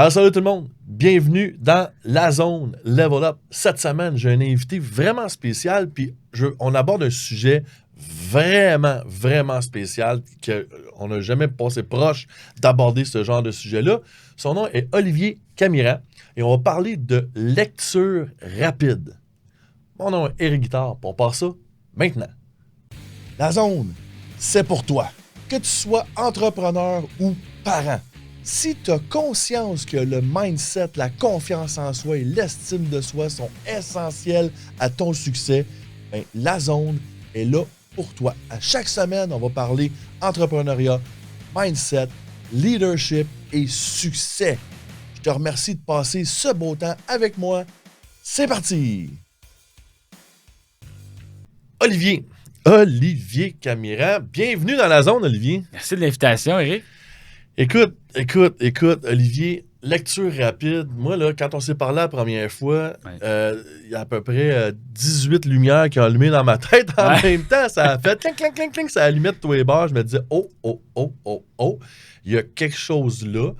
Alors, salut tout le monde. Bienvenue dans la zone Level Up. Cette semaine, j'ai un invité vraiment spécial, puis on aborde un sujet vraiment spécial qu'on n'a jamais passé proche d'aborder ce genre de sujet-là. Son nom est Olivier Camiran et on va parler de lecture rapide. Mon nom est Éric Guitard, puis on part ça maintenant. La zone, c'est pour toi. Que tu sois entrepreneur ou parent. Si tu as conscience que le mindset, la confiance en soi et l'estime de soi sont essentiels à ton succès, ben, la zone est là pour toi. À chaque semaine, on va parler entrepreneuriat, mindset, leadership et succès. Je te remercie de passer ce beau temps avec moi. C'est parti! Olivier Camiran, bienvenue dans la zone, Olivier. Merci de l'invitation, Éric. Écoute, Olivier, lecture rapide. Moi, là, quand on s'est parlé la première fois, il y a à peu près 18 lumières qui ont allumé dans ma tête en même temps. Ça a fait clink, ça allumait de tous les bords. Je me disais, oh, il y a quelque chose là.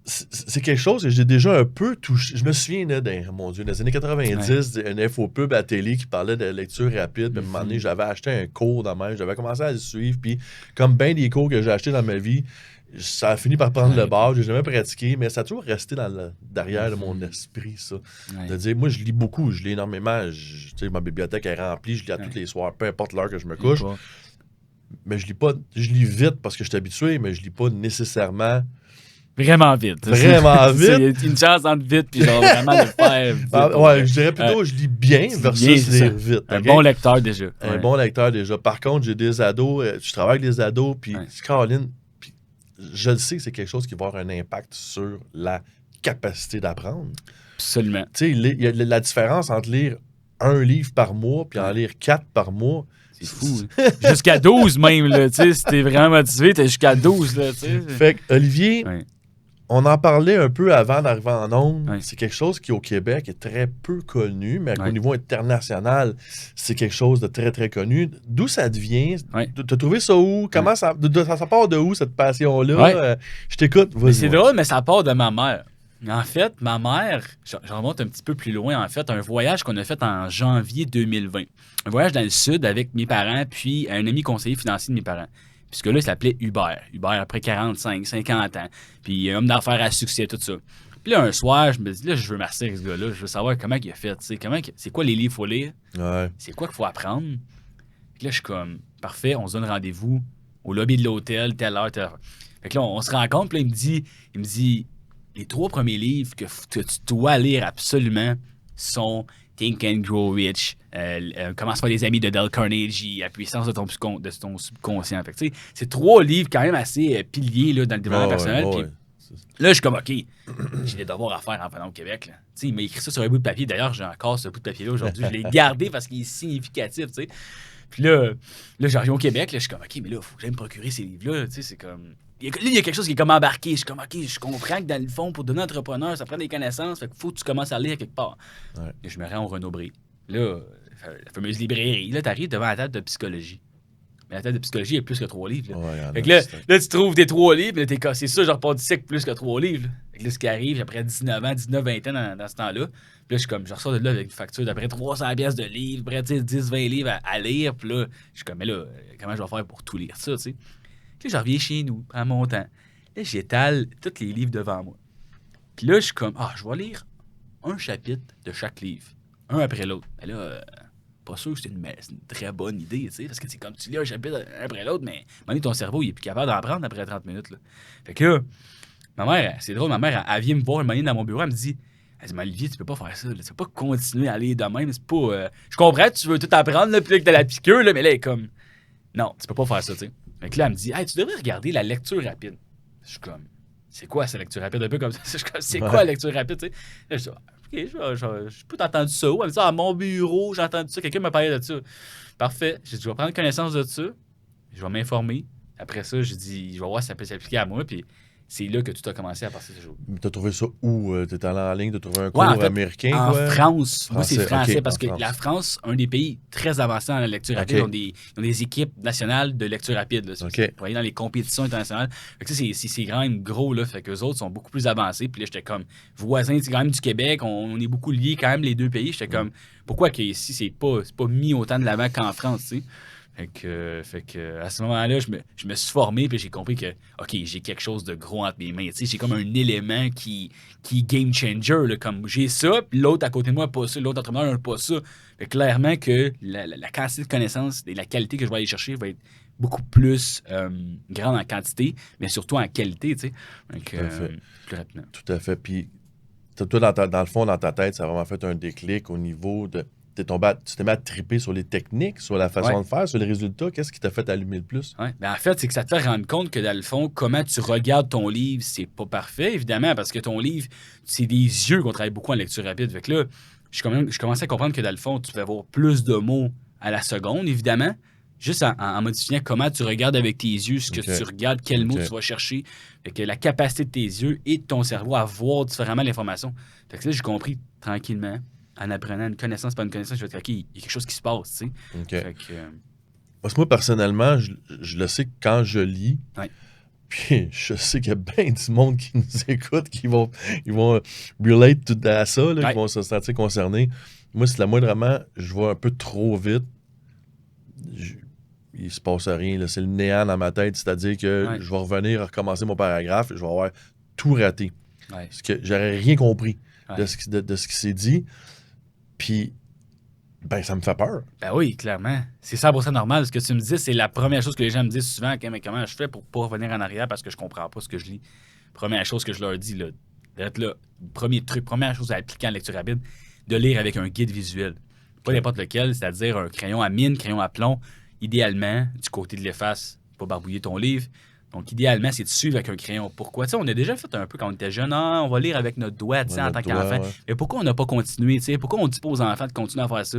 C'est quelque chose que j'ai déjà un peu touché. Je me souviens, là, dans les années 90, une infopub à la télé qui parlait de lecture rapide. Puis à un moment donné, j'avais acheté un cours dans même. J'avais commencé à le suivre. Puis, comme bien des cours que j'ai achetés dans ma vie, ça a fini par prendre le bord. J'ai jamais pratiqué, mais ça a toujours resté derrière de mon esprit, ça. De dire, moi, je lis beaucoup. Je lis énormément. Ma bibliothèque est remplie. Je lis à tous les soirs, peu importe l'heure que je me couche. Mais je lis vite parce que je suis habitué, mais je lis pas nécessairement. Vraiment vite. Il y a une chance entre vite puis genre vraiment de faire vite. Je dirais plutôt je lis bien versus lire vite. Un bon lecteur déjà. Un bon lecteur déjà. Par contre, j'ai des ados, je travaille avec des ados, puis Caroline, je le sais que c'est quelque chose qui va avoir un impact sur la capacité d'apprendre. Absolument. Tu sais, il y a la différence entre lire un livre par mois puis en lire 4 par mois. C'est fou. Jusqu'à 12 même, là, tu sais, si t'es vraiment motivé, t'es jusqu'à 12, là, tu sais. Fait que, Olivier, on en parlait un peu avant d'arriver en ondes. C'est quelque chose qui, au Québec, est très peu connu, mais au niveau international, c'est quelque chose de très, très connu. D'où ça devient? T'as trouvé ça où? Comment ça part de où, cette passion-là? Je t'écoute. C'est drôle, mais ça part de ma mère. En fait, ma mère, j'en remonte un petit peu plus loin, en fait, un voyage qu'on a fait en janvier 2020. Un voyage dans le sud avec mes parents, puis un ami conseiller financier de mes parents. Puisque là, il s'appelait Hubert. Hubert, après 45, 50 ans. Puis homme d'affaires à succès, tout ça. Puis là, un soir, je me dis, là, je veux masser avec ce gars-là. Je veux savoir comment il a fait. C'est quoi les livres qu'il faut lire? C'est quoi qu'il faut apprendre? Puis là, je suis comme, parfait, on se donne rendez-vous au lobby de l'hôtel, telle heure. Fait que là, on se rencontre. Puis là, il me dit, les 3 premiers livres que tu dois lire absolument sont Think and Grow Rich, Commence par les amis de Dale Carnegie, La puissance de ton subconscient. Fait que, c'est 3 livres quand même assez piliers là, dans le développement personnel. Là, je suis comme, OK, j'ai des devoirs à faire en venant au Québec. Là. Il m'a écrit ça sur un bout de papier. D'ailleurs, j'ai encore ce bout de papier-là aujourd'hui. Je l'ai gardé parce qu'il est significatif. T'sais. Puis là, j'arrive au Québec. Là, je suis comme, OK, mais là, il faut que j'aille me procurer ces livres-là. C'est comme... Là, il y a quelque chose qui est comme embarqué. Je suis comme, OK, je comprends que dans le fond, pour devenir entrepreneur, ça prend des connaissances. Fait qu'il faut que tu commences à lire quelque part. Et je me rends au Renaud-Bré. Là, la fameuse librairie. Là, tu arrives devant la table de psychologie. Mais la table de psychologie, il y a plus que 3 livres. Là. Fait que là, tu trouves tes 3 livres. Là, t'es cassé ça, je repars d'ici avec plus que 3 livres. Là. Fait que là, ce qui arrive, après 19 ans, 19-20 ans dans ce temps-là. Puis là, je ressors de là avec une facture d'après 300 pièces de livres, après 10-20 livres à lire. Puis là, je suis comme, mais là, comment je vais faire pour tout lire ça, tu sais? Puis là, je reviens chez nous, prends mon temps. Là, j'étale tous les livres devant moi. Puis là, je suis comme, je vais lire un chapitre de chaque livre, un après l'autre. Mais là, pas sûr que c'est une très bonne idée, tu sais, parce que c'est comme tu lis un chapitre un après l'autre, mais à un moment donné, ton cerveau, il est plus capable d'en prendre après 30 minutes. Là. Fait que là, ma mère, c'est drôle, elle vient me voir une manière dans mon bureau, elle me dit, Olivier, tu peux pas faire ça, là, tu peux pas continuer à aller de même, c'est pas... Je comprends que tu veux tout apprendre, là, puis là, que t'as la piqûre, là, mais là, elle est comme, non, tu peux pas faire ça, tu sais. Fait que là, elle me dit, tu devrais regarder la lecture rapide. Je suis comme, c'est quoi cette lecture rapide? Un peu comme ça. Je suis comme, c'est quoi la lecture rapide? T'sais? Là, je dis, OK, j'ai pas entendu ça. Elle me dit, à mon bureau, j'ai entendu ça. Quelqu'un m'a parlé de ça. Parfait. J'ai dit, je vais prendre connaissance de ça. Je vais m'informer. Après ça, j'ai dit, je vais voir si ça peut s'appliquer à moi. Puis, c'est là que tout a commencé à partir de ce jour. Tu as trouvé ça où? Tu es allé en ligne, tu as trouvé un Ouais, cours en fait, américain? en Quoi? France. Moi, c'est français ok, parce en que France. la France, un des pays très avancés dans la lecture rapide, Ok. ils ont des équipes nationales de lecture rapide. Là, Ok. pour aller dans les compétitions internationales. Fait que ça, c'est quand même gros. Là, fait qu'eux autres sont beaucoup plus avancés. Puis là, j'étais comme voisin quand même du Québec. On est beaucoup liés quand même les deux pays. J'étais comme, pourquoi qu'ici, c'est pas mis autant de l'avant qu'en France, tu sais? Fait que à ce moment-là, je me suis formé puis j'ai compris que, OK, j'ai quelque chose de gros entre mes mains. Tu sais, j'ai comme un élément qui est game changer. Là, comme j'ai ça, puis l'autre à côté de moi n'a pas ça, l'autre entrepreneur n'a pas ça. Fait que clairement que la quantité de connaissances et la qualité que je vais aller chercher va être beaucoup plus grande en quantité, mais surtout en qualité, tu sais. Tout à fait. Plus rapidement. Tout à fait. Puis, toi, dans le fond, dans ta tête, ça a vraiment fait un déclic au niveau de. Tu t'es mis à triper sur les techniques, sur la façon Ouais. de faire, sur les résultats. Qu'est-ce qui t'a fait allumer le plus? Ouais. Ben, en fait, c'est que ça te fait rendre compte que dans le fond, comment tu regardes ton livre, c'est pas parfait, évidemment, parce que ton livre, c'est des yeux qu'on travaille beaucoup en lecture rapide. Fait que là, je commençais à comprendre que dans le fond, tu peux avoir plus de mots à la seconde, évidemment, juste en modifiant comment tu regardes avec tes yeux, ce que Ok. tu regardes, quel mot Ok. tu vas chercher. Fait que la capacité de tes yeux et de ton cerveau à voir différemment l'information. Fait que là, j'ai compris tranquillement, en apprenant une connaissance par une connaissance, je vais dire, OK, il y a quelque chose qui se passe, tu sais. OK. Fait que, Parce que moi, personnellement, je le sais que quand je lis, ouais. puis je sais qu'il y a bien du monde qui nous écoute, ils vont relate tout à ça, là, Ouais. qui vont se sentir concernés. Moi, c'est la moindrement, je vais un peu trop vite. Il se passe rien, là. C'est le néant dans ma tête, c'est-à-dire que Ouais. je vais revenir à recommencer mon paragraphe et je vais avoir tout raté. Ouais. Parce que j'aurais rien compris Ouais. de ce qui s'est dit. Puis, ben, ça me fait peur. Ben oui, clairement. C'est 100% normal. Ce que tu me dis, c'est la première chose que les gens me disent souvent. OK, mais comment je fais pour pas revenir en arrière parce que je comprends pas ce que je lis? Première chose que je leur dis, là, d'être là, premier truc, première chose à appliquer en lecture rapide, de lire avec un guide visuel. Pas n'importe lequel, c'est-à-dire un crayon à mine, crayon à plomb. Idéalement, du côté de l'efface, pas barbouiller ton livre. Donc, idéalement, c'est de suivre avec un crayon. Pourquoi? Tu sais, on a déjà fait un peu quand on était jeune. Ah, on va lire avec notre doigt, tu sais, en tant qu'enfant. Ouais. Mais pourquoi on n'a pas continué, tu sais? Pourquoi on dit pas aux enfants de continuer à faire ça?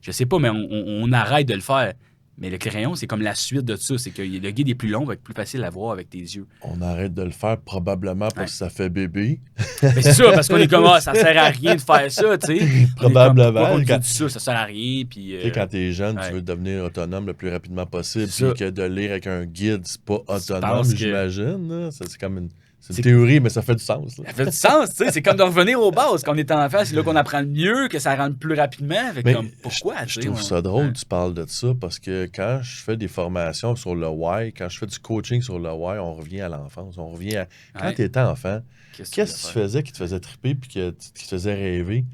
Je sais pas, mais on arrête de le faire. Mais le crayon, c'est comme la suite de ça. C'est que le guide est plus long, va être plus facile à voir avec tes yeux. On arrête de le faire probablement parce que ça fait bébé. Mais c'est ça, parce qu'on est comme, ça sert à rien de faire ça, tu sais. Probablement. Pourquoi on dit ça sert à rien, puis... Tu sais, quand t'es jeune, ouais. tu veux devenir autonome le plus rapidement possible, C'est puis ça. que de lire avec un guide, c'est pas autonome, penses que- j'imagine. Là. C'est comme une C'est- théorie, mais ça fait du sens. Là. Ça fait du sens, tu sais. C'est comme de revenir aux bases. Quand on est enfant, c'est là qu'on apprend le mieux, que ça rentre plus rapidement. Fait que Mais comme, pourquoi, je tu sais, trouve ça drôle ouais. que tu parles de ça parce que quand je fais des formations sur le why, quand je fais du coaching sur le why, on revient à l'enfance. On revient à quand Ouais. tu étais enfant, Qu'est-ce qu'est-ce que tu faisais qui te faisait triper puis qui te faisait rêver?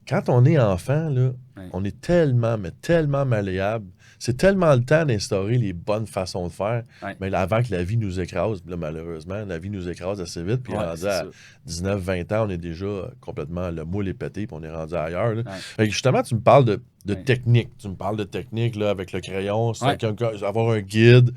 Quand on est enfant, là, Ouais. on est tellement, mais tellement malléable. C'est tellement le temps d'instaurer les bonnes façons de faire. Ouais. Mais là, avant que la vie nous écrase, là, malheureusement, la vie nous écrase assez vite. Puis Ouais, rendu c'est à ça. 19-20 ans, on est déjà complètement le moule est pété, puis on est rendu ailleurs. Là. Ouais. Fait que justement, tu me parles de Ouais. technique. Tu me parles de technique là, avec le crayon, Ouais. avoir un guide.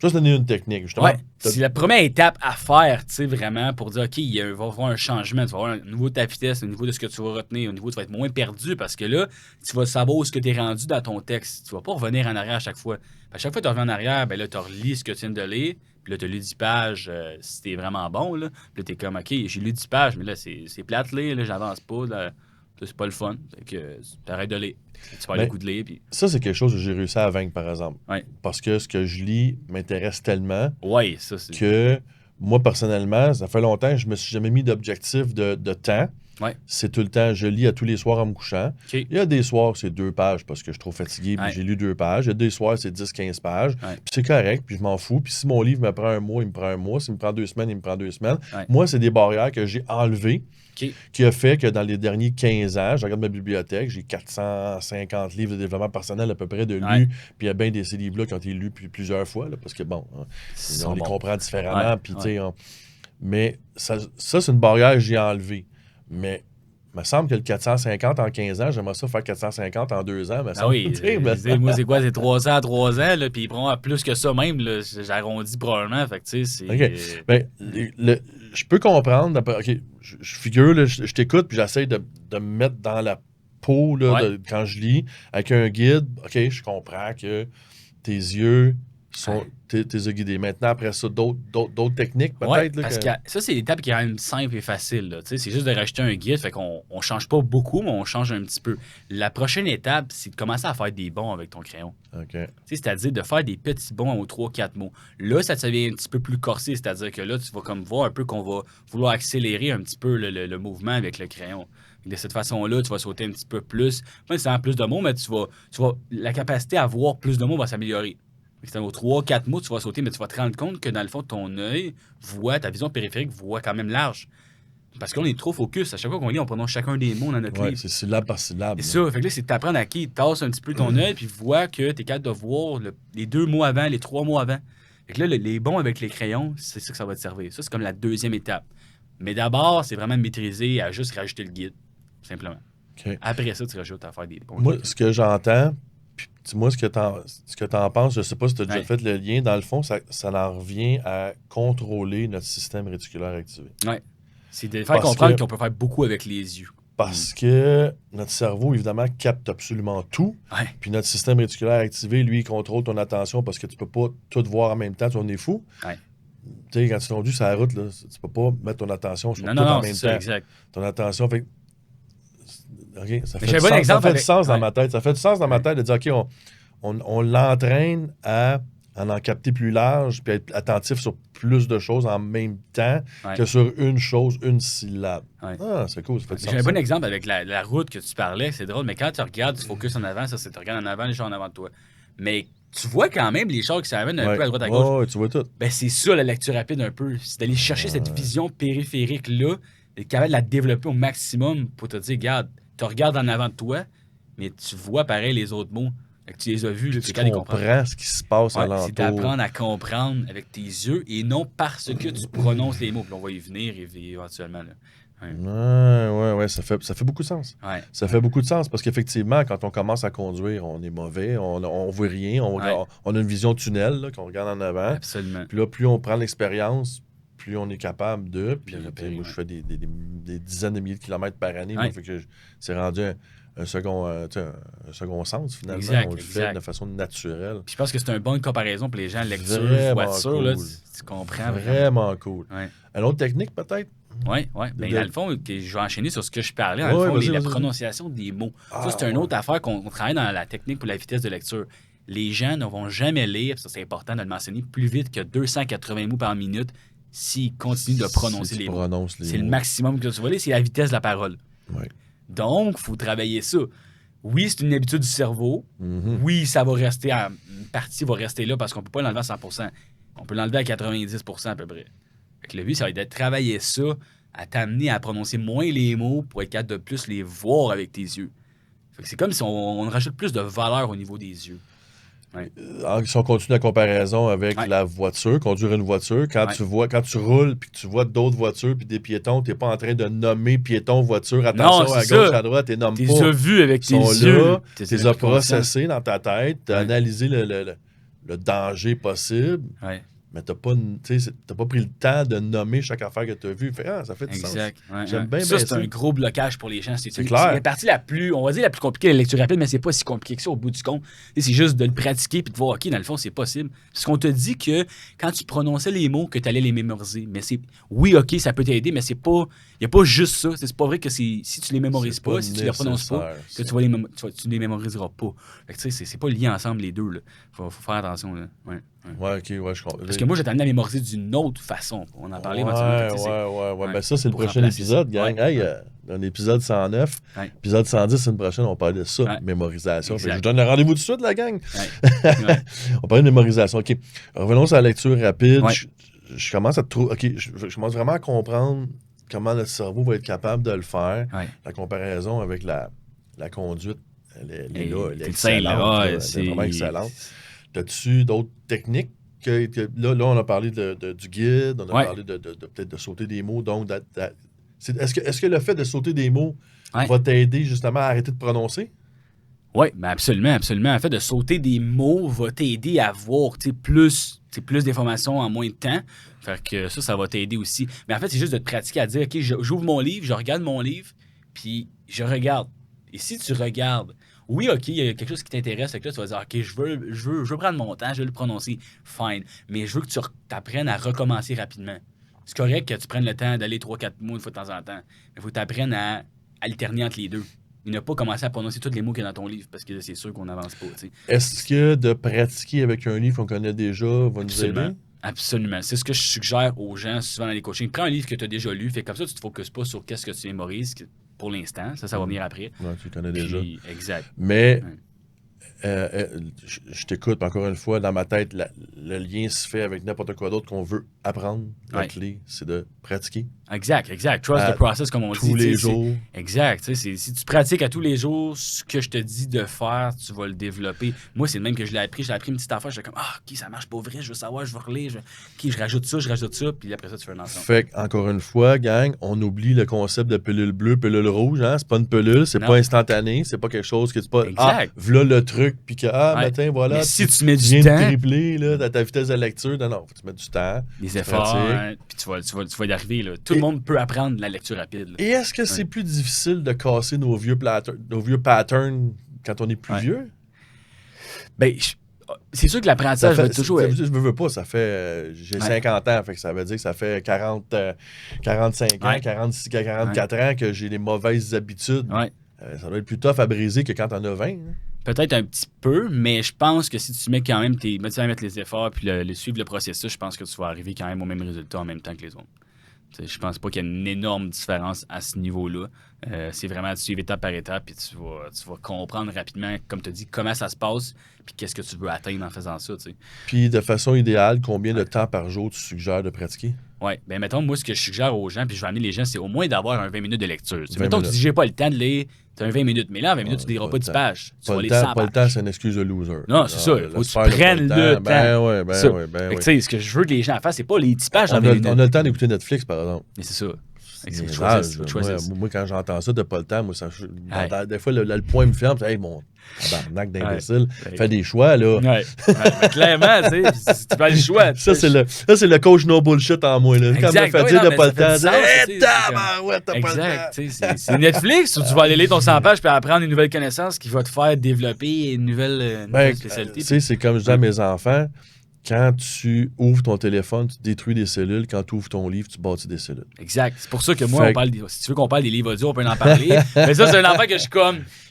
Juste donner une technique. Justement, Ouais, c'est la première étape à faire, tu sais, vraiment, pour dire, OK, il va y avoir un changement, tu vas avoir un niveau de ta vitesse, un niveau de ce que tu vas retenir, un niveau où tu vas être moins perdu, parce que là, tu vas savoir où ce que tu es rendu dans ton texte. Tu vas pas revenir en arrière à chaque fois. À chaque fois que tu reviens en arrière, ben là, tu relis ce que tu viens de lire, puis là, tu as lu 10 pages si t'es vraiment bon, là. Puis là, t'es comme, OK, j'ai lu 10 pages, mais là, c'est plate lire, là, j'avance pas, là. C'est pas le fun. Fait que tu arrêtes de lire. Tu vas avoir le goût de lire, puis... ça, c'est quelque chose que j'ai réussi à vaincre, par exemple. Ouais. Parce que ce que je lis m'intéresse tellement Ouais, ça, c'est... que moi, personnellement, ça fait longtemps que je me suis jamais mis d'objectif de temps. Ouais. C'est tout le temps, je lis à tous les soirs en me couchant. OK. Il y a des soirs, c'est 2 pages parce que je suis trop fatigué, puis Ouais. j'ai lu 2 pages. Il y a des soirs, c'est 10-15 pages. Ouais. Puis c'est correct, puis je m'en fous. Puis si mon livre me prend un mois, il me prend un mois. S'il me prend 2 semaines, il me prend 2 semaines. Ouais. Moi, c'est des barrières que j'ai enlevées, OK. qui a fait que dans les derniers 15 ans, je regarde ma bibliothèque, j'ai 450 livres de développement personnel à peu près de Ouais. lus. Puis il y a bien des ces livres-là qui ont été lus plusieurs fois, là, parce que bon, hein, on les comprend différemment. Ouais, Puis, ouais. tu sais, mais ça, c'est une barrière que j'ai enlevée. Mais il me semble que le 450 en 15 ans, j'aimerais ça faire 450 en 2 ans. Ah oui, tu sais, me moi, c'est quoi? C'est 300 à 3 ans, là, puis ils prendront plus que ça même, là, j'arrondis probablement, fait que, tu sais, c'est... OK. Ben, je peux comprendre. OK, je figure, là, je t'écoute, puis j'essaie de me mettre dans la peau là, Ouais. quand je lis avec un guide. OK, je comprends que tes yeux t'es guidé. Maintenant, après ça, d'autres techniques, peut-être? Ouais, là, parce que ça, c'est l'étape qui est quand même simple et facile. Là. C'est juste de rajouter un guide, fait qu'on on change pas beaucoup, mais on change un petit peu. La prochaine étape, c'est de commencer à faire des bons avec ton crayon. OK. C'est-à-dire de faire des petits bons aux 3-4 mots. Là, ça devient un petit peu plus corsé, c'est-à-dire que là, tu vas comme voir un peu qu'on va vouloir accélérer un petit peu le mouvement avec le crayon. De cette façon-là, tu vas sauter un petit peu plus. Pas nécessairement plus de mots, mais la capacité à voir plus de mots va s'améliorer. C'est aux 3-4 mots, tu vas sauter, mais tu vas te rendre compte que dans le fond, ton œil voit, ta vision périphérique voit quand même large. Parce qu'on est trop focus. À chaque fois qu'on lit, on prononce chacun des mots dans notre Ouais, livre. c'est syllabe par syllabe. Et ça, fait que là, c'est d'apprendre à qui tasse un petit peu ton œil, puis voit que tu es capable de voir les 2 mots avant, les 3 mots avant. Fait que là, les bons avec les crayons, c'est ça que ça va te servir. Ça, c'est comme la deuxième étape. Mais d'abord, c'est vraiment de maîtriser à juste rajouter le guide, simplement. OK. Après ça, tu rajoutes à faire des bons. Moi, ce que j'entends, puis dis-moi ce que t'en penses, je sais pas si tu as déjà fait le lien, dans le fond, ça en revient à contrôler notre système réticulaire activé. Ouais. C'est de faire comprendre qu'on peut faire beaucoup avec les yeux. Parce que notre cerveau, évidemment, capte absolument tout. Ouais. Puis notre système réticulaire activé, lui, il contrôle ton attention parce que tu peux pas tout voir en même temps, tu en es fou. Ouais. Tu sais, quand tu conduis sur la route, là, tu peux pas mettre ton attention sur tout en même temps. Ça, exact. Ton attention fait. OK, ça fait J'ai un du bon sens, exemple ça fait du avec- sens dans Ouais. ma tête. Ça fait du sens dans ma tête de dire, OK, on l'entraîne à en capter plus large puis être attentif sur plus de choses en même temps Ouais. que sur une chose, une syllabe. Ouais. Ah, c'est cool, ça fait du sens. J'ai un ça. bon exemple avec la route que tu parlais, c'est drôle, mais quand tu regardes, tu focuses en avant, ça c'est tu regardes en avant, les gens en avant de toi. Mais tu vois quand même les chars qui s'amènent un Ouais. peu à droite à gauche. Ouais, tu vois tout. Ben c'est ça la lecture rapide un peu, c'est d'aller chercher cette vision périphérique-là, et capable de la développer au maximum pour te dire, regarde, tu regardes en avant de toi, mais tu vois pareil les autres mots. Fait que tu les as vus, là, Tu capable de les comprendre. comprends ce qui se passe Ouais, alentour. c'est d'apprendre à comprendre avec tes yeux et non parce que tu prononces les mots. Puis on va y venir éventuellement. Là. Ouais, ça fait beaucoup de sens. Ouais. Ça fait beaucoup de sens parce qu'effectivement, quand on commence à conduire, on est mauvais, on voit rien, on a une vision tunnel là, qu'on regarde en avant. Absolument. Puis là, plus on prend l'expérience, plus on est capable de. Puis repérer, moi, ouais. je fais des dizaines de milliers de kilomètres par année. Ouais. Moi, fait que c'est rendu un second sens, finalement. Exact, on le fait exact. de façon naturelle. Puis je pense que c'est une bonne comparaison pour les gens lecture, Vraiment voiture. Là, cool. tu comprends vraiment. Vraiment cool. Ouais. Une autre technique, peut-être? Oui, oui. Ben, De- dans le fond, je vais enchaîner sur ce que je parlais. Dans Ouais, le fond, vas-y, la vas-y. prononciation des mots. Ah, Ça, c'est une ouais. autre affaire qu'on travaille dans la technique pour la vitesse de lecture. Les gens ne vont jamais lire, ça c'est important de le mentionner, plus vite que 280 mots par minute s'ils continuent de prononcer Si tu les mots. prononces les C'est le mots. maximum que tu vas lire, c'est la vitesse de la parole. Ouais. Donc, il faut travailler ça. Oui, c'est une habitude du cerveau. Mhm. Oui, ça va rester, une partie va rester là parce qu'on ne peut pas l'enlever à 100%. On peut l'enlever à 90% à peu près. Fait que le but, ça va être de travailler ça, à t'amener à prononcer moins les mots pour être capable de plus les voir avec tes yeux. Fait que c'est comme si on rajoute plus de valeur au niveau des yeux. Si on continue la comparaison avec Ouais. la voiture, conduire une voiture, quand tu roules puis que tu vois d'autres voitures puis des piétons, tu n'es pas en train de nommer piéton, voiture, attention Non, à c'est gauche, ça. à droite, tu nommes Tu pas. les as vus avec Ils tes sont yeux. là, tu T'es les as conscient. processés dans ta tête, tu as Ouais. analysé le danger possible, Ouais, mais tu n'as pas pris le temps de nommer chaque affaire que tu as vue. Ça fait du sens. exact. Ouais, J'aime ouais. bien Ça, bien c'est un gros blocage pour les gens. C'est clair. la partie la plus, on va dire, la plus compliquée de la lecture rapide, mais c'est pas si compliqué que ça au bout du compte. C'est juste de le pratiquer puis de voir, OK, dans le fond, c'est possible. Parce qu'on te dit que quand tu prononçais les mots, que tu allais les mémoriser. Mais oui, OK, ça peut t'aider, mais c'est pas. Il n'y a pas juste ça. C'est pas vrai que si tu les mémorises C'est pas, si tu les prononces pas, nécessaire, que tu les mémoriseras pas. Fait que tu sais, c'est pas lié ensemble les deux. Là. Faut faire attention. Là. Ouais. Ouais, ok, ouais, je comprends. Parce que moi, je t'ai amené à mémoriser d'une autre façon. On en parlait éventuellement. Fait que, tu sais, Ouais. ouais, Ben ça, c'est le pour prochain remplacer épisode, ça. gang. Ouais, Hey, ouais. dans l'épisode 109, Ouais. épisode 110, c'est une prochaine, on parle de ça, Ouais. mémorisation. Fait que Exact. je vous donne le rendez-vous tout de suite, la gang. Ouais. Ouais. On parle de mémorisation. OK. Revenons à la lecture rapide. Ouais. Je commence à trouver. OK, je commence vraiment à comprendre comment notre cerveau va être capable de le faire. Ouais. La comparaison avec la conduite, elle est là, elle est T'es excellente. là, là, ouais, elle est c'est vraiment excellente. As-tu d'autres techniques? Là, on a parlé du guide, on a Ouais. parlé peut-être de sauter des mots. Donc, est-ce que le fait de sauter des mots Ouais. va t'aider justement à arrêter de prononcer? Oui, mais absolument, absolument. En fait, de sauter des mots va t'aider à voir plus d'informations en moins de temps. Fait que ça va t'aider aussi. Mais en fait, c'est juste de te pratiquer à dire, OK, j'ouvre mon livre, je regarde mon livre, puis je regarde. Et si tu regardes, Oui, OK, il y a quelque chose qui t'intéresse, fait que là, tu vas dire, OK, je veux prendre mon temps, je veux le prononcer, fine. Mais je veux que tu apprennes à recommencer rapidement. C'est correct que tu prennes le temps d'aller 3-4 mots une fois de temps en temps, mais il faut que tu apprennes à alterner entre les deux. Et ne pas commencer à prononcer tous les mots qu'il y a dans ton livre, parce que là, c'est sûr qu'on n'avance pas, tu sais. Est-ce que de pratiquer avec un livre qu'on connaît déjà va nous Absolument. aider? Absolument. C'est ce que je suggère aux gens souvent dans les coachings. Prends un livre que tu as déjà lu, fait comme ça, tu te focuses pas sur qu'est-ce que tu mémorises pour l'instant. Ça va venir après. Ouais, tu le connais déjà. Puis, exact. Mais Ouais. je t'écoute, encore une fois, dans ma tête, le lien se fait avec n'importe quoi d'autre qu'on veut apprendre. La Ouais. clé, c'est de pratiquer Exact. Trust À the process, comme on dit. tous les tu sais, jours. Exact. Tu sais, si tu pratiques à tous les jours ce que je te dis de faire, tu vas le développer. Moi, c'est le même que je l'ai appris. J'ai appris une petite affaire. J'étais comme, OK, ça marche pas vrai. Je veux savoir, je veux relire. OK, je rajoute ça. Puis après ça, tu fais un ensemble. Fait encore une fois, gang, on oublie le concept de pilule bleue, pilule rouge. Hein? C'est pas une pilule, c'est Non. pas instantané, c'est pas quelque chose que tu pas. Exact. Voilà le truc, puis que, Ouais. matin, voilà. Mais si tu mets tu du viens temps, de tripler là, dans ta vitesse de lecture. Non, faut que tu mettes du temps. des efforts, pratiques. hein, puis tu vas y arriver. Là. Tout le monde peut apprendre la lecture rapide. Là. Et est-ce que c'est plus difficile de casser nos vieux patterns quand on est plus Ouais. vieux? Ben, c'est sûr que l'apprentissage va toujours être. Je veux pas, ça fait. J'ai 50 ans, fait que ça veut dire que ça fait 45 ans, Ouais. 46, 44 ans que j'ai les mauvaises habitudes. Ouais. Ça doit être plus tough à briser que quand t'en as 20. Hein. Peut-être un petit peu, mais je pense que si tu mets quand même tu vas mettre les efforts puis suivre le processus, je pense que tu vas arriver quand même au même résultat en même temps que les autres. T'sais, je pense pas qu'il y ait une énorme différence à ce niveau-là. C'est vraiment de suivre étape par étape, puis tu vas comprendre rapidement, comme tu as dit, comment ça se passe, puis qu'est-ce que tu veux atteindre en faisant ça. T'sais. Puis de façon idéale, combien de temps par jour tu suggères de pratiquer? Ouais, ben mettons, moi, ce que je suggère aux gens, puis je vais amener les gens, c'est au moins d'avoir un 20 minutes de lecture. 20 Mettons que tu minutes. dis, j'ai pas le temps de lire, tu as un 20 minutes, mais là, en 20 minutes, tu ne liras pas 10 pages. Tu vas lire 100 Pas le temps, pages. c'est une excuse de loser. Non, c'est ça. laisse Faut que tu faire prennes pas le temps. Ben ouais, ben Ça. ouais, ben Fait que, ouais. tu sais, ce que je veux que les gens fassent, c'est pas les 10 pages On en 20 minutes. a le temps d'écouter Netflix, par exemple. Mais c'est ça. Fait que c'est C'est faut que tu choisisses. moi, quand j'entends ça, t'as pas le temps, moi, des fois, le point me ferme, hey, mon tabarnak d'imbécile, Ouais. fais des choix, là. Ouais. Mais clairement, tu sais, si tu fais le choix. Ça, c'est le coach no bullshit en moi, là. Quand Exact. me fait Ouais, dire non, de pas mais le ça temps, fait dire, du sens, hey, tu sais, tabarouette, t'as pas le temps. Exact. Tu sais, c'est Netflix où tu vas aller lire ton 100 pages puis apprendre une nouvelle connaissance qui va te faire développer une nouvelle spécialité. Tu sais, c'est comme je dis à mes enfants, quand tu ouvres ton téléphone, tu détruis des cellules. Quand tu ouvres ton livre, tu bâtis des cellules. Exact. C'est pour ça que moi, Fait on parle si tu veux qu'on parle des livres audio, on peut en parler. Mais ça, c'est un enfant que je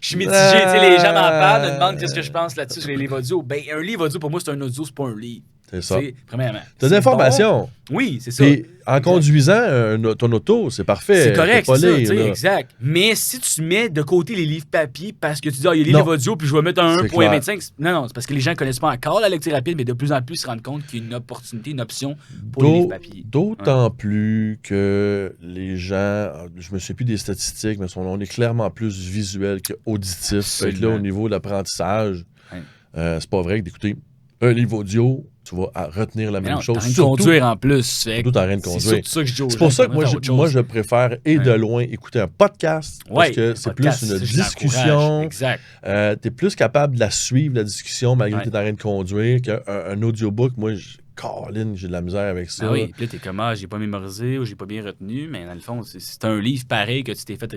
suis mitigé. Tu sais, les gens m'en parlent, me demandent qu'est-ce que je pense là-dessus sur les livres audio. Ben, un livre audio, pour moi, c'est un audio, c'est pas un livre. C'est ça. Tu sais, premièrement. T'as de C'est l'information. bon. Oui, c'est ça. Puis, en Exact. conduisant ton auto, c'est parfait. C'est correct, T'as pas c'est ça, lire, tu sais, là. exact. Mais si tu mets de côté les livres papier parce que tu dis, il y a les Non. livres audio, puis je vais mettre un C'est 1.25. Non, c'est parce que les gens ne connaissent pas encore la lecture rapide, mais de plus en plus se rendent compte qu'il y a une opportunité, une option pour les livres papier. D'autant plus que les gens, je me souviens plus des statistiques, mais on est clairement plus visuel qu'auditif. Fait que là, au niveau de l'apprentissage, Ouais. c'est pas vrai que d'écouter un livre audio, tu vas retenir la Mais même non, chose. t'es en train de conduire en plus. Surtout, t'es en train de C'est conduire. surtout ça que je dis aux C'est pour gens, ça que pas faire autre moi, chose. je préfère et de loin écouter un podcast parce Ouais, que un c'est podcast, plus une ça, je l'encourage. discussion. Exact. Tu es plus capable de la suivre, la discussion, malgré que Ouais. tu es en train de conduire, qu'un audiobook. Moi, Caroline, j'ai de la misère avec ça. Ah oui, puis là, t'es comme, j'ai pas mémorisé ou j'ai pas bien retenu, mais dans le fond, c'est un livre pareil que tu t'es fait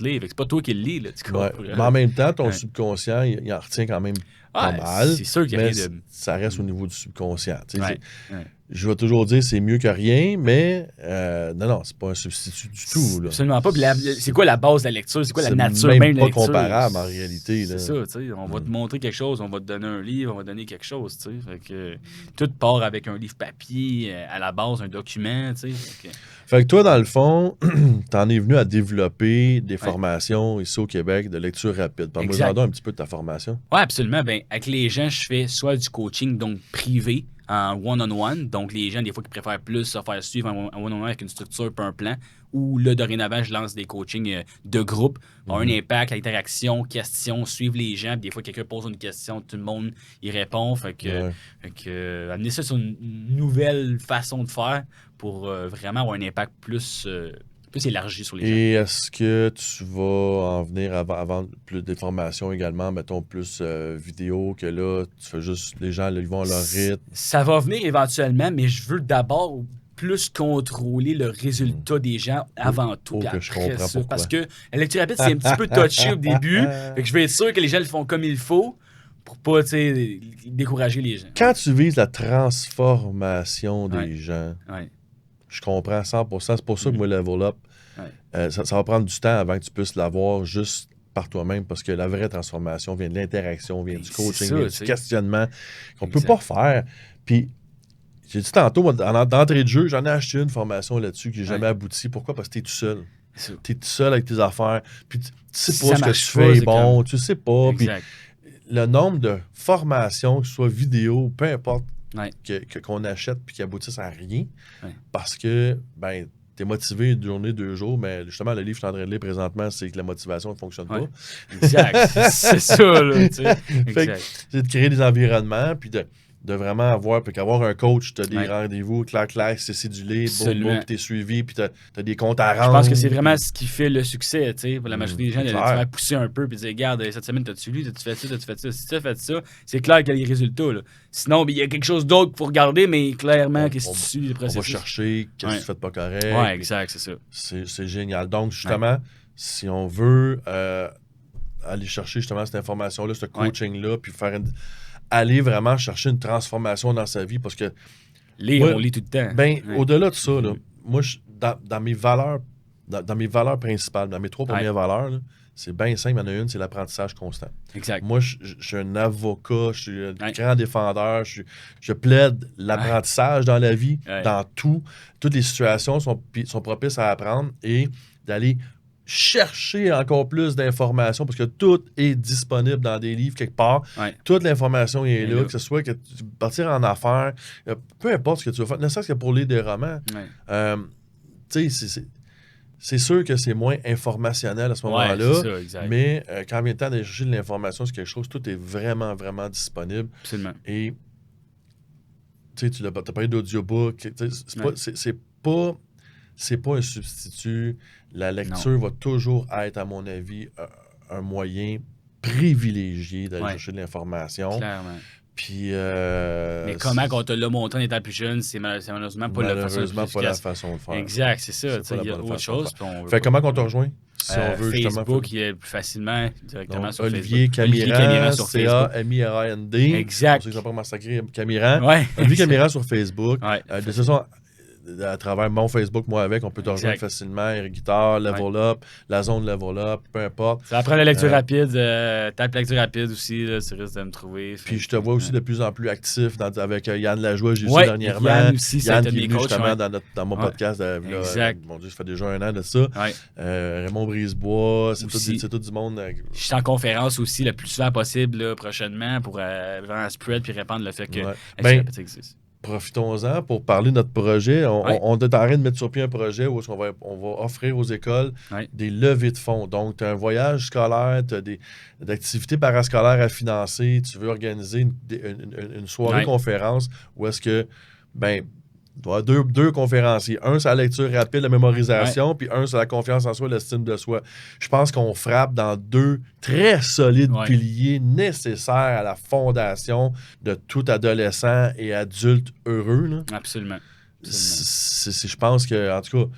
lire. Fait que c'est pas toi qui le lis, là, tu Ouais. comprends? Mais en même temps, ton Ouais. subconscient, il en retient quand même pas Ouais, mal. c'est sûr qu'il y a mais rien de. ça reste au niveau du subconscient. Tu sais, Ouais, ouais. Je vais toujours dire c'est mieux que rien, mais non, c'est pas un substitut du tout. Là. Absolument pas. Puis c'est quoi la base de la lecture? C'est quoi la C'est nature même même de la pas lecture? comparable en réalité. Là. C'est ça, tu sais. On va te montrer quelque chose, on va te donner un livre, on va te donner quelque chose, tu sais. Fait que tout part avec un livre papier, à la base, un document, tu sais. Fait que toi, dans le fond, t'en es venu à développer des formations ici au Québec de lecture rapide. Parle-moi un petit peu de ta formation. Oui, absolument. Ben, avec les gens, je fais soit du coaching, donc privé, en one-on-one. Donc, les gens, des fois, qui préfèrent plus se faire suivre en one-on-one avec une structure pas un plan. Ou là, dorénavant, je lance des coachings de groupe. Un impact, interaction, questions, suivre les gens. Puis des fois, quelqu'un pose une question, tout le monde y répond. Fait que amener ça sur une nouvelle façon de faire pour vraiment avoir un impact plus élargi sur les gens. Et est-ce que tu vas en venir à vendre plus de formations également, mettons plus vidéo, que là, tu fais juste, les gens ils vont à leur rythme? Ça va venir éventuellement, mais je veux d'abord plus contrôler le résultat des gens avant tout. Puis que je après comprends ça. pourquoi. Parce que la lecture rapide, c'est un petit peu touché au début. Fait que je vais être sûr que les gens le font comme il faut pour pas décourager les gens. Quand tu vises la transformation des gens, Ouais. je comprends 100%. C'est pour ça que moi, Level Up, Ouais. ça va prendre du temps avant que tu puisses l'avoir juste par toi-même, parce que la vraie transformation vient de l'interaction, vient du coaching, ça, vient tu sais. du questionnement qu'on peut Exact. pas faire. Puis, j'ai dit tantôt, moi, d'entrée de jeu, j'en ai acheté une formation là-dessus qui n'a jamais abouti. Pourquoi? Parce que tu es tout seul. C'est ça. Tu es tout seul avec tes affaires. Puis, tu sais Si pas ça ce que marche tu pas, fais est c'est bon, comme- tu sais pas. Puis, Exact. le nombre de formations, que ce soit vidéo, peu importe, Ouais. qu'on achète puis qui aboutissent à rien, Ouais. parce que, ben, t'es motivé une journée, 2 jours, mais justement, le livre que je suis en train de lire présentement, c'est que la motivation ne fonctionne Ouais. pas. Exact. C'est ça, là, tu sais. Fait que Exact. c'est de créer des environnements, puis de vraiment avoir, puis qu'avoir un coach, tu as des Ouais. rendez-vous, clac, c'est cédulé, boum, Absolument. boum, puis t'es suivi, puis t'as des comptes à Je rendre. pense que c'est vraiment ce qui fait le succès, tu sais, pour la majorité des gens, c'est de te clair. faire pousser un peu puis de dire, regarde, cette semaine, t'as-tu lu, t'as-tu fait ça, t'as-tu fait ça, si tu as fait ça, c'est clair qu'il y a les résultats, là. Sinon, il y a quelque chose d'autre qu'il faut regarder, mais clairement, que si tu suis le On va processus. chercher qu'est-ce que tu fais de pas correct. Ouais, exact, c'est ça. C'est génial. Donc, justement, si on veut aller chercher justement cette information-là, ce coaching-là, puis aller vraiment chercher une transformation dans sa vie, parce que Lire, moi, on lit tout le temps. ben, Ouais. au-delà de ça, là, moi, dans mes valeurs, dans mes valeurs principales, dans mes 3 premières valeurs, là, c'est bien simple, il y en a une, c'est l'apprentissage constant. Exact. Moi, je suis un avocat, je suis un grand défendeur, je plaide l'apprentissage dans la vie, dans tout. Toutes les situations sont propices à apprendre et d'aller chercher encore plus d'informations, parce que tout est disponible dans des livres quelque part. Ouais. Toute l'information est là, là. que ce soit que tu partir en affaires, peu importe ce que tu veux faire, ne serait-ce que pour lire des romans. Ouais. Tu sais, c'est sûr que c'est moins informationnel à ce Ouais, moment-là, c'est ça, exact. mais quand vient le temps d'aller chercher de l'information sur quelque chose, tout est vraiment, vraiment disponible. Absolument. Et tu sais, tu as parlé d'audiobook, c'est pas un substitut. La lecture va toujours être, à mon avis, un moyen privilégié d'aller chercher de l'information. Clairement. Puis, mais comment on te l'a montré en étant plus jeune, c'est malheureusement pas la façon de faire. Exact, c'est ça. Il y a autre chose. Fait comment qu'on te rejoint? Si on veut Facebook, il y a plus facilement directement sur Olivier Facebook. Camiran, sur Facebook. C-A-M-I-R-A-N-D. Exact. Pour ceux qui ne sont pas massacrés, Camiran. Ouais. Olivier Camiran sur Facebook. Ouais. De toute façon, à travers mon Facebook, moi avec, on peut te rejoindre facilement. Eric Guitare, Level Up, la zone Level Up, peu importe. Ça apprend la lecture rapide. Tape lecture rapide aussi, là, tu risques de me trouver. Puis je te vois aussi de plus en plus actif avec Yann Lajoie, j'ai vu Ouais, dernièrement. Yann aussi, Yann c'est qui est venu coachs, justement dans mon podcast. Exact. Mon Dieu, ça fait déjà 1 an de ça. Raymond Brisebois, c'est tout du monde. Je suis en conférence aussi le plus souvent possible là, prochainement pour vraiment spread puis répandre le fait que ben, rapide existe. Profitons-en pour parler de notre projet. On est en train de mettre sur pied un projet où on va offrir aux écoles des levées de fonds. Donc, tu as un voyage scolaire, tu as des activités parascolaires à financer, tu veux organiser une soirée conférence où est-ce que, ben, tu vas avoir deux conférenciers. Un, c'est la lecture rapide, la mémorisation, puis un, c'est la confiance en soi, l'estime de soi. Je pense qu'on frappe dans 2 très solides piliers nécessaires à la fondation de tout adolescent et adulte heureux. Là. Absolument. Je pense que, en tout cas,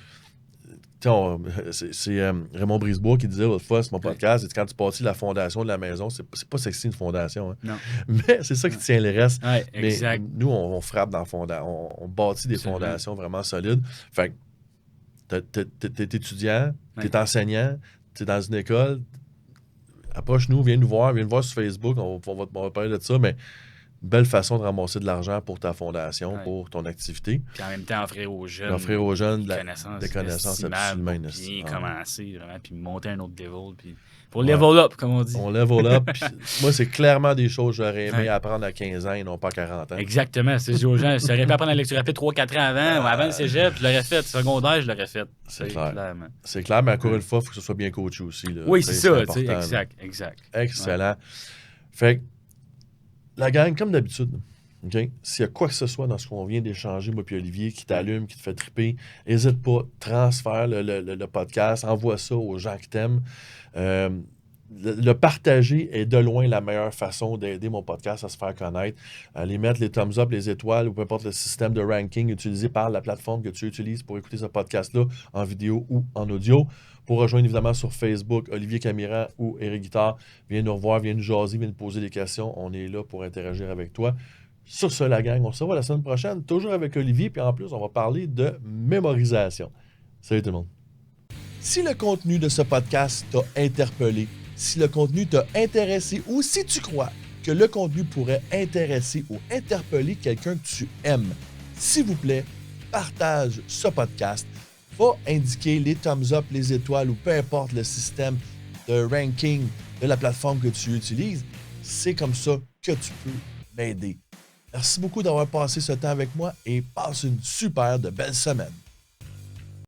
c'est Raymond Brisebois qui disait l'autre fois sur mon podcast, c'est quand tu bâtis la fondation de la maison, c'est pas sexy une fondation. Hein. Non. Mais c'est ça qui tient le reste. Ouais, exact. Mais nous, on frappe dans on bâtit des fondations vraiment solides. Fait que t'es étudiant, t'es enseignant, t'es dans une école, approche-nous, viens nous voir sur Facebook, on va parler de ça, mais une belle façon de ramasser de l'argent pour ta fondation, pour ton activité. Puis en même temps, offrir aux jeunes des connaissances absolument bien commencer, vraiment, puis monter un autre level, puis pour level up, comme on dit. On level up. Moi, c'est clairement des choses que j'aurais aimé apprendre à 15 ans et non pas à 40 ans. Exactement. C'est aux gens, j'aurais pu apprendre la lecture rapide 3-4 ans avant le cégep, je l'aurais fait. Secondaire, je l'aurais fait. C'est clair. Clairement. C'est clair, mais encore une fois, il faut que ce soit bien coaché aussi. Là. Oui, c'est ça. Exact. Excellent. Fait que la gang, comme d'habitude, okay? S'il y a quoi que ce soit dans ce qu'on vient d'échanger, moi puis Olivier, qui t'allume, qui te fait triper, n'hésite pas, transfère le podcast, envoie ça aux gens qui t'aiment. le partager est de loin la meilleure façon d'aider mon podcast à se faire connaître. Aller mettre les thumbs up, les étoiles, ou peu importe le système de ranking utilisé par la plateforme que tu utilises pour écouter ce podcast-là en vidéo ou en audio. Pour rejoindre évidemment sur Facebook, Olivier Camiran ou Éric Guittard, viens nous revoir, viens nous jaser, viens nous poser des questions. On est là pour interagir avec toi. Sur ce, la gang, on se revoit la semaine prochaine, toujours avec Olivier, puis en plus, on va parler de mémorisation. Salut tout le monde. Si le contenu de ce podcast t'a interpellé, si le contenu t'a intéressé ou si tu crois que le contenu pourrait intéresser ou interpeller quelqu'un que tu aimes, s'il vous plaît, partage ce podcast. Va indiquer les thumbs up, les étoiles ou peu importe le système de ranking de la plateforme que tu utilises. C'est comme ça que tu peux m'aider. Merci beaucoup d'avoir passé ce temps avec moi et passe une super de belle semaine.